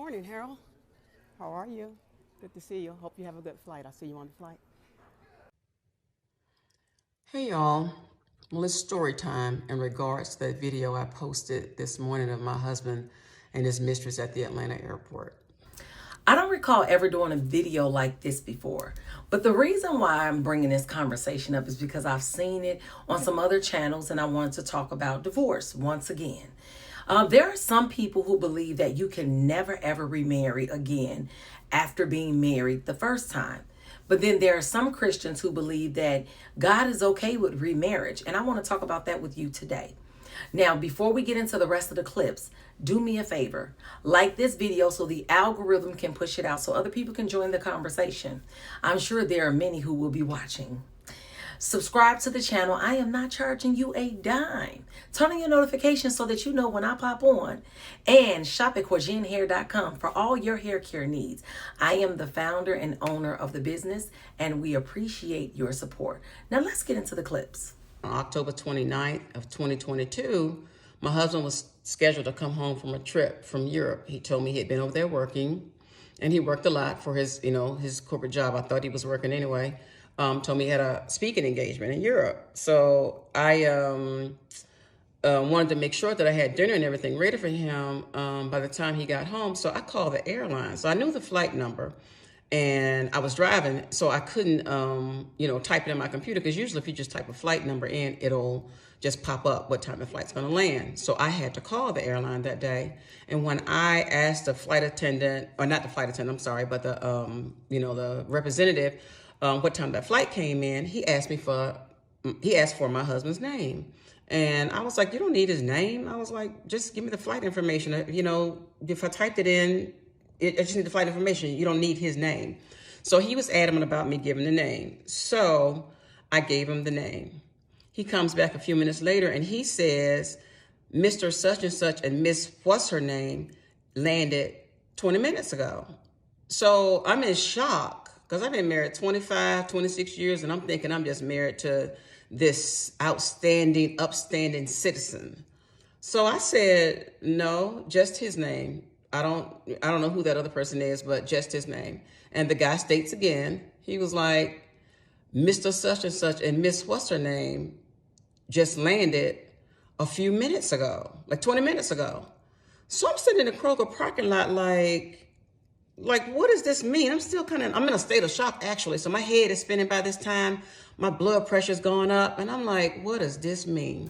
morning, Harold. How are you? Good to see you. Hope you have a good flight. I'll see you on the flight. Hey y'all, well it's story time in regards to that video I posted this morning of my husband and his mistress at the Atlanta airport. I don't recall ever doing a video like this before, but the reason why I'm bringing this conversation up is because I've seen it on some other channels and I wanted to talk about divorce once again. There are some people who believe that you can never ever remarry again after being married the first time. But then there are some Christians who believe that God is okay with remarriage. And I want to talk about that with you today. Now, before we get into the rest of the clips, do me a favor. Like this video so the algorithm can push it out so other people can join the conversation. I'm sure there are many who will be watching. Subscribe to the channel. I am not charging you a dime. Turn on your notifications so that you know when I pop on. And shop at CorgineHair.com for all your hair care needs. I am the founder and owner of the business, and we appreciate your support. Now let's get into the clips. On October 29th of 2022, my husband was scheduled to come home from a trip from Europe. He told me he had been over there working, and he worked a lot for his corporate job. I thought he was working anyway. Told me he had a speaking engagement in Europe. So I wanted to make sure that I had dinner and everything ready for him by the time he got home. So I called the airline. So I knew the flight number and I was driving, so I couldn't, type it in my computer, because usually if you just type a flight number in, it'll just pop up what time the flight's going to land. So I had to call the airline that day. And when I asked the flight attendant, or not the flight attendant, I'm sorry, but the representative, what time that flight came in, he asked for my husband's name. And I was like, you don't need his name. I was like, just give me the flight information. If I typed it in, I just need the flight information. You don't need his name. So he was adamant about me giving the name. So I gave him the name. He comes back a few minutes later and he says, Mr. Such and Such and Miss What's Her Name landed 20 minutes ago. So I'm in shock, because I've been married 25, 26 years, and I'm thinking I'm just married to this upstanding citizen. So I said, no, just his name. I don't know who that other person is, but just his name. And the guy states again, he was like, Mr. Such and Such and Miss What's Her Name just landed a few minutes ago, like 20 minutes ago. So I'm sitting in the Kroger parking lot like, what does this mean? I'm in a state of shock, actually. So my head is spinning by this time. My blood pressure's going up. And I'm like, what does this mean?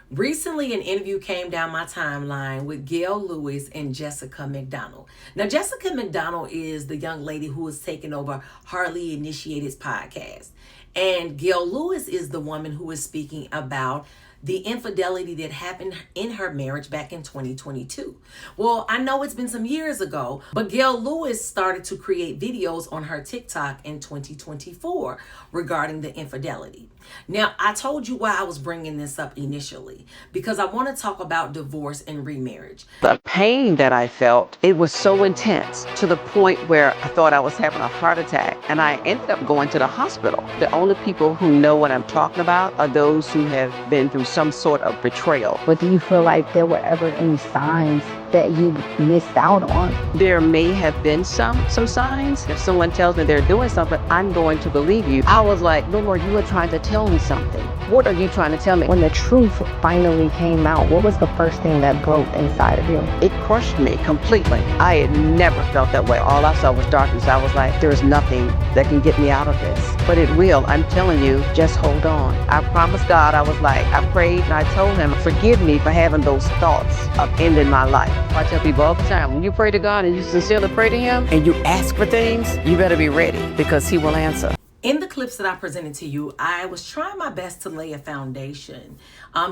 Recently, an interview came down my timeline with Gail Lewis and Jessica McDonald. Now, Jessica McDonald is the young lady who is taking over Hardly Initiated's podcast. And Gail Lewis is the woman who is speaking about the infidelity that happened in her marriage back in 2022. Well, I know it's been some years ago, but Gail Lewis started to create videos on her TikTok in 2024 regarding the infidelity. Now, I told you why I was bringing this up initially, because I want to talk about divorce and remarriage. The pain that I felt, it was so intense to the point where I thought I was having a heart attack, and I ended up going to the hospital. The only people who know what I'm talking about are those who have been through some sort of betrayal. But do you feel like there were ever any signs that you missed out on? There may have been some signs. If someone tells me they're doing something, I'm going to believe you. I was like, Lord, you were trying to tell me something. What are you trying to tell me? When the truth finally came out, what was the first thing that broke inside of you? It crushed me completely. I had never felt that way. All I saw was darkness. I was like, there's nothing that can get me out of this. But it will. I'm telling you, just hold on. I promised God, I was like, I prayed and I told him, forgive me for having those thoughts of ending my life. I tell people all the time, when you pray to God and you sincerely pray to him and you ask for things, you better be ready, because he will answer. In the clips that I presented to you, I was trying my best to lay a foundation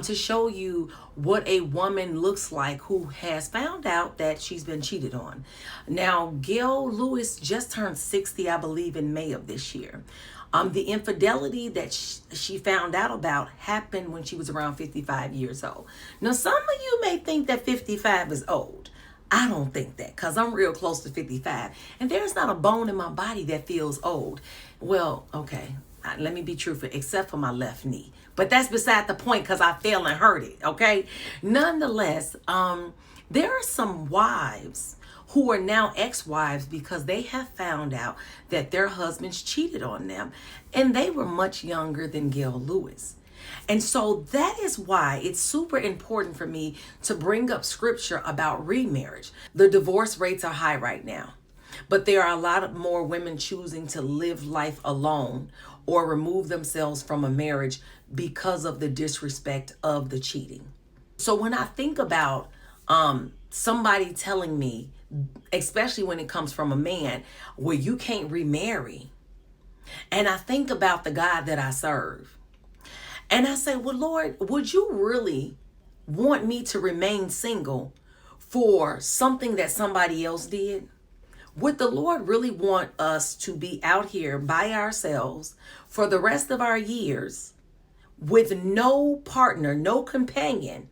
to show you what a woman looks like who has found out that she's been cheated on. Now, Gail Lewis just turned 60, I believe, in May of this year. The infidelity that she found out about happened when she was around 55 years old. Now, some of you may think that 55 is old. I don't think that, because I'm real close to 55. And there's not a bone in my body that feels old. Well, okay, let me be truthful, except for my left knee. But that's beside the point, because I fell and hurt it, okay? Nonetheless, there are some wives who are now ex-wives because they have found out that their husbands cheated on them, and they were much younger than Gail Lewis. And so that is why it's super important for me to bring up scripture about remarriage. The divorce rates are high right now, but there are a lot of more women choosing to live life alone or remove themselves from a marriage because of the disrespect of the cheating. So when I think about somebody telling me, especially when it comes from a man, well, you can't remarry, and I think about the God that I serve, and I say, well, Lord, would you really want me to remain single for something that somebody else did? Would the Lord really want us to be out here by ourselves for the rest of our years with no partner, no companion,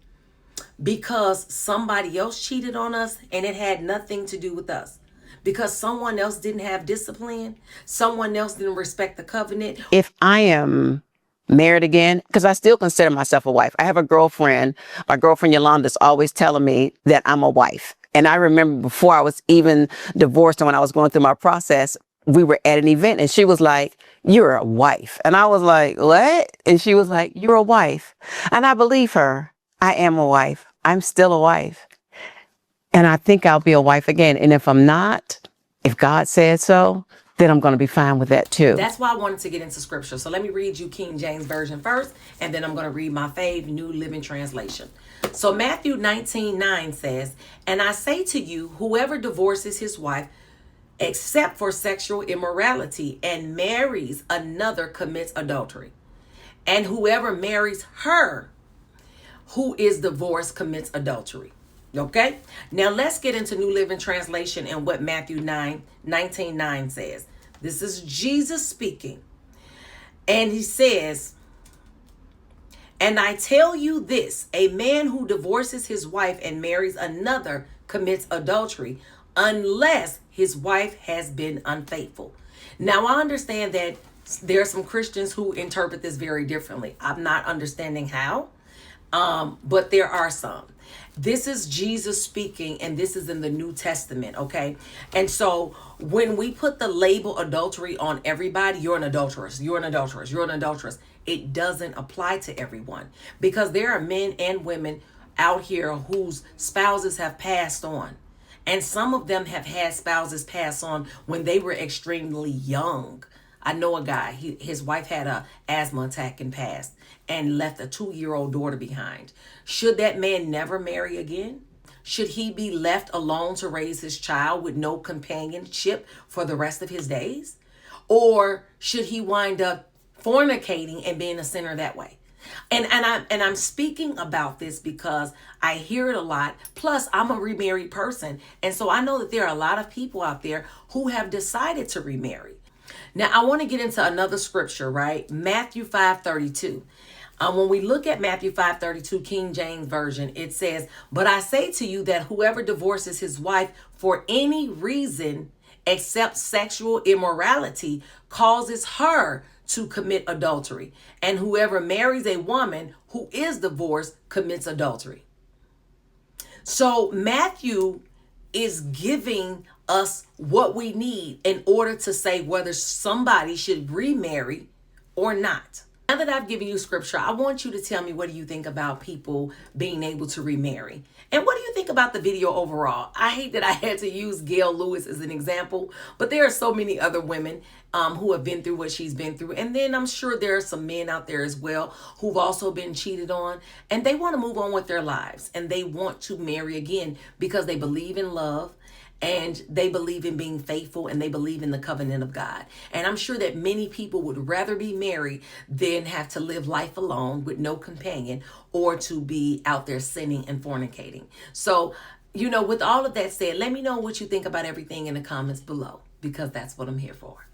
because somebody else cheated on us and it had nothing to do with us? Because someone else didn't have discipline, someone else didn't respect the covenant. If I am married again, because I still consider myself a wife. I have a girlfriend. My girlfriend Yolanda's always telling me that I'm a wife. And I remember before I was even divorced and when I was going through my process, we were at an event and she was like, "You're a wife." And I was like, "What?" And she was like, "You're a wife." And I believe her. I am a wife. I'm still a wife. And I think I'll be a wife again. And if I'm not, if God said so, then I'm going to be fine with that too. That's why I wanted to get into scripture. So let me read you King James Version first, and then I'm going to read my fave New Living Translation. So Matthew 19:9 says, "And I say to you, whoever divorces his wife except for sexual immorality and marries another commits adultery. And whoever marries her who is divorced commits adultery." Okay, now let's get into New Living Translation and what Matthew 19:9 says. This is Jesus speaking. And he says, "And I tell you this, a man who divorces his wife and marries another commits adultery, unless his wife has been unfaithful." Now, I understand that there are some Christians who interpret this very differently. I'm not understanding how, but there are some. This is Jesus speaking, and this is in the New Testament, okay? And so when we put the label adultery on everybody, you're an adulteress, you're an adulteress, you're an adulteress, it doesn't apply to everyone, because there are men and women out here whose spouses have passed on. And some of them have had spouses pass on when they were extremely young. I know a guy, his wife had a asthma attack and passed and left a 2-year-old daughter behind. Should that man never marry again? Should he be left alone to raise his child with no companionship for the rest of his days? Or should he wind up fornicating and being a sinner that way? And I'm speaking about this because I hear it a lot. Plus, I'm a remarried person. And so I know that there are a lot of people out there who have decided to remarry. Now, I want to get into another scripture, right? Matthew 5:32. When we look at Matthew 5:32, King James Version, it says, "But I say to you that whoever divorces his wife for any reason except sexual immorality causes her to commit adultery. And whoever marries a woman who is divorced commits adultery." So Matthew is giving us what we need in order to say whether somebody should remarry or not. Now that I've given you scripture, I want you to tell me, what do you think about people being able to remarry? And what do you think about the video overall? I hate that I had to use Gail Lewis as an example, but there are so many other women who have been through what she's been through. And then I'm sure there are some men out there as well who've also been cheated on, and they want to move on with their lives and they want to marry again because they believe in love, and they believe in being faithful, and they believe in the covenant of God. And I'm sure that many people would rather be married than have to live life alone with no companion, or to be out there sinning and fornicating. So, with all of that said, let me know what you think about everything in the comments below, because that's what I'm here for.